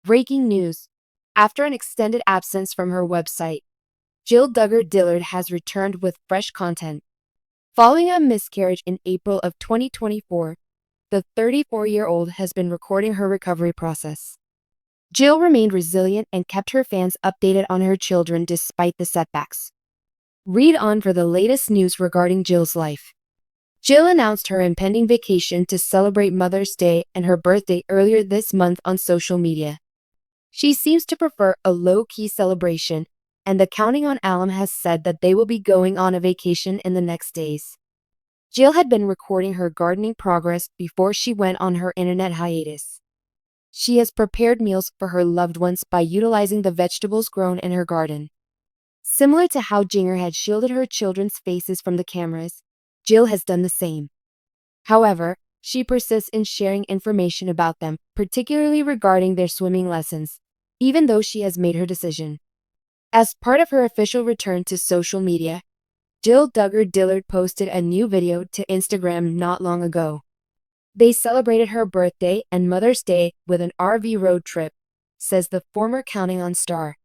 Breaking news. After an extended absence from her website, Duggar Dillard has returned with fresh content. Following a miscarriage in April of 2024, the 34-year-old has been recording her recovery process. Jill remained resilient and kept her fans updated on her children despite the setbacks. Read on for the latest news regarding Jill's life. Jill announced her impending vacation to celebrate Mother's Day and her birthday earlier this month on social media. She seems to prefer a low-key celebration, and the Counting on alum has said that they will be going on a vacation in the next days. Jill had been recording her gardening progress before she went on her internet hiatus. She has prepared meals for her loved ones by utilizing the vegetables grown in her garden. Similar to how Jinger had shielded her children's faces from the cameras, Jill has done the same. However, she persists in sharing information about them, particularly regarding their swimming lessons, even though she has made her decision. As part of her official return to social media, Duggar Dillard posted a new video to Instagram not long ago. They celebrated her birthday and Mother's Day with an RV road trip, says the former Counting on star.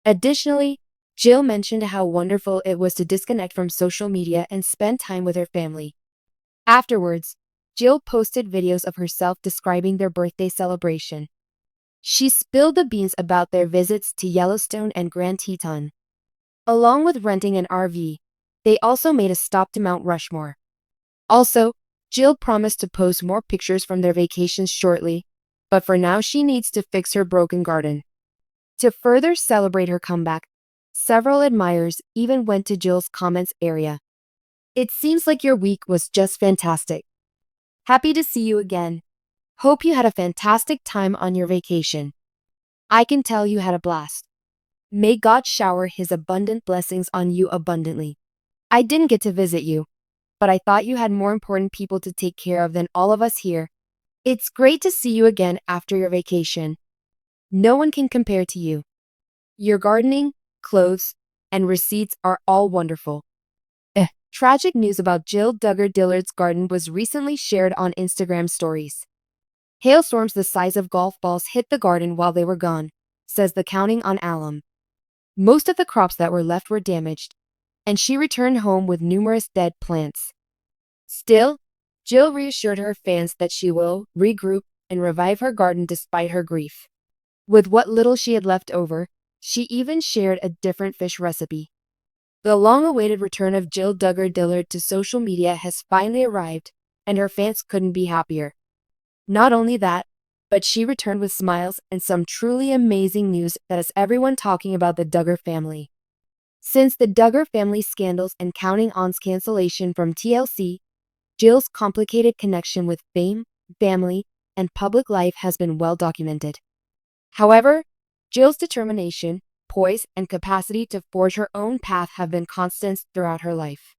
Additionally, Jill mentioned how wonderful it was to disconnect from social media and spend time with her family. Afterwards, Jill posted videos of herself describing their birthday celebration. She spilled the beans about their visits to Yellowstone and Grand Teton. Along with renting an RV, they also made a stop to Mount Rushmore. Also, Jill promised to post more pictures from their vacations shortly, but for now she needs to fix her broken garden. To further celebrate her comeback, several admirers even went to Jill's comments area. It seems like your week was just fantastic. Happy to see you again. Hope you had a fantastic time on your vacation. I can tell you had a blast. May God shower His abundant blessings on you abundantly. I didn't get to visit you, but I thought you had more important people to take care of than all of us here. It's great to see you again after your vacation. No one can compare to you. Your gardening, clothes, and receipts are all wonderful. Tragic news about Duggar Dillard's garden was recently shared on Instagram stories. Hailstorms the size of golf balls hit the garden while they were gone, says the Counting on alum. Most of the crops that were left were damaged, and she returned home with numerous dead plants. Still, Jill reassured her fans that she will regroup and revive her garden despite her grief. With what little she had left over, she even shared a different fish recipe. The long-awaited return of Duggar Dillard to social media has finally arrived, and her fans couldn't be happier. Not only that, but she returned with smiles and some truly amazing news that has everyone talking about the Duggar family. Since the Duggar family scandals and Counting on's cancellation from TLC, Jill's complicated connection with fame, family, and public life has been well documented. However, Jill's determination, poise, and capacity to forge her own path have been constants throughout her life.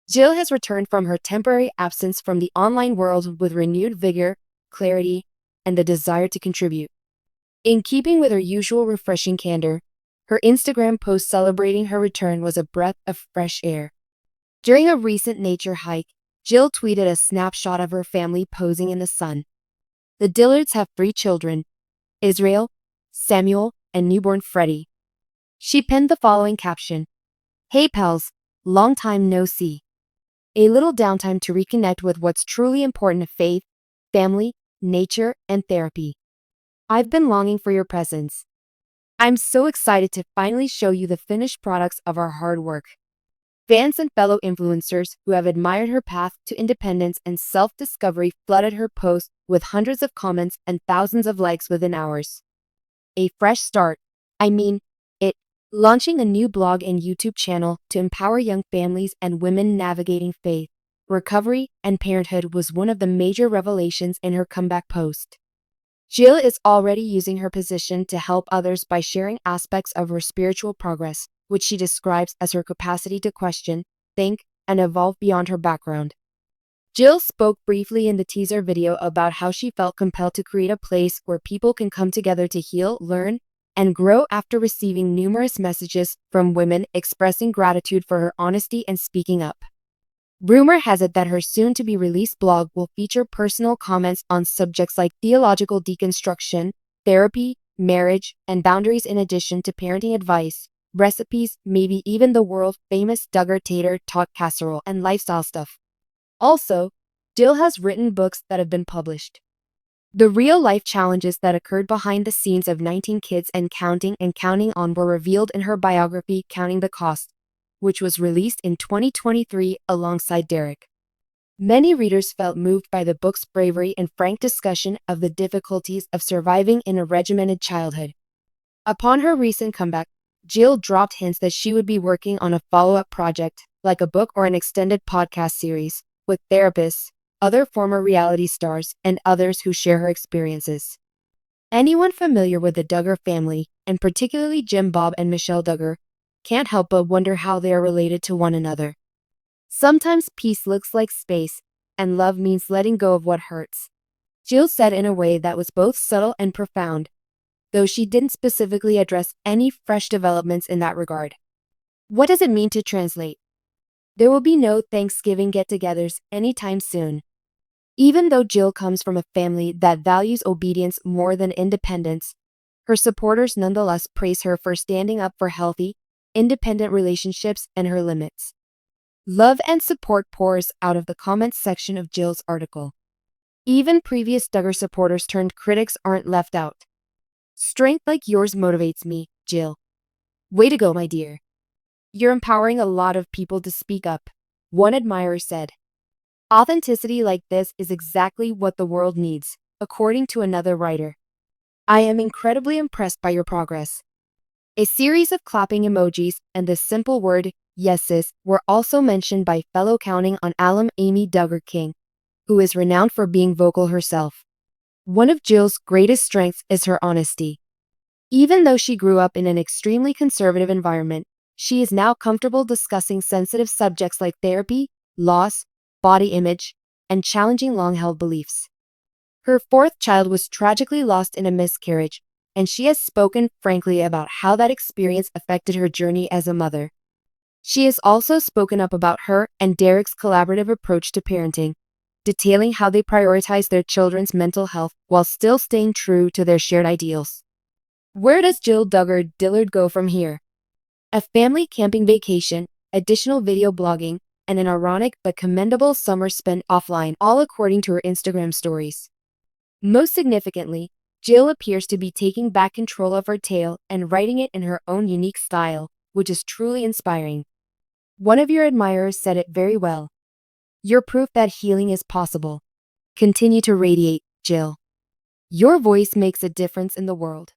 Jill has returned from her temporary absence from the online world with renewed vigor, clarity, and the desire to contribute. In keeping with her usual refreshing candor, her Instagram post celebrating her return was a breath of fresh air. During a recent nature hike, Jill tweeted a snapshot of her family posing in the sun. The Dillards have 3 children, Israel, Samuel, and newborn Freddie. She penned the following caption: "Hey pals, long time no see. A little downtime to reconnect with what's truly important to faith, family, nature, and therapy. I've been longing for your presence. I'm so excited to finally show you the finished products of our hard work." Fans and fellow influencers who have admired her path to independence and self-discovery flooded her post with hundreds of comments and thousands of likes within hours. A fresh start, launching a new blog and YouTube channel to empower young families and women navigating faith, recovery, and parenthood was one of the major revelations in her comeback post. Jill is already using her position to help others by sharing aspects of her spiritual progress, which she describes as her capacity to question, think, and evolve beyond her background. Jill spoke briefly in the teaser video about how she felt compelled to create a place where people can come together to heal, learn, and grow after receiving numerous messages from women expressing gratitude for her honesty and speaking up. Rumor has it that her soon-to-be-released blog will feature personal comments on subjects like theological deconstruction, therapy, marriage, and boundaries in addition to parenting advice, recipes, maybe even the world-famous Duggar tater tot casserole and lifestyle stuff. Also, Jill has written books that have been published. The real-life challenges that occurred behind the scenes of 19 Kids and Counting On were revealed in her biography Counting the Cost, which was released in 2023 alongside Derek. Many readers felt moved by the book's bravery and frank discussion of the difficulties of surviving in a regimented childhood. Upon her recent comeback, Jill dropped hints that she would be working on a follow-up project, like a book or an extended podcast series, with therapists, other former reality stars, and others who share her experiences. Anyone familiar with the Duggar family, and particularly Jim Bob and Michelle Duggar, can't help but wonder how they are related to one another. Sometimes peace looks like space, and love means letting go of what hurts. Jill said in a way that was both subtle and profound, though she didn't specifically address any fresh developments in that regard. What does it mean to translate? There will be no Thanksgiving get-togethers anytime soon. Even though Jill comes from a family that values obedience more than independence, her supporters nonetheless praise her for standing up for healthy, independent relationships and her limits. Love and support pours out of the comments section of Jill's article. Even previous Duggar supporters turned critics aren't left out. Strength like yours motivates me, Jill. Way to go, my dear. You're empowering a lot of people to speak up, one admirer said. Authenticity like this is exactly what the world needs, according to another writer. I am incredibly impressed by your progress. A series of clapping emojis and the simple word, yes sis, were also mentioned by fellow Counting On alum Amy Duggar King, who is renowned for being vocal herself. One of Jill's greatest strengths is her honesty. Even though she grew up in an extremely conservative environment, she is now comfortable discussing sensitive subjects like therapy, loss, body image, and challenging long-held beliefs. Her fourth child was tragically lost in a miscarriage, and she has spoken frankly about how that experience affected her journey as a mother. She has also spoken up about her and Derek's collaborative approach to parenting, detailing how they prioritize their children's mental health while still staying true to their shared ideals. Where does Jill Duggar Dillard go from here? A family camping vacation, additional video blogging, and an ironic but commendable summer spent offline, all according to her Instagram stories. Most significantly, Jill appears to be taking back control of her tale and writing it in her own unique style, which is truly inspiring. One of your admirers said it very well. You're proof that healing is possible. Continue to radiate, Jill. Your voice makes a difference in the world.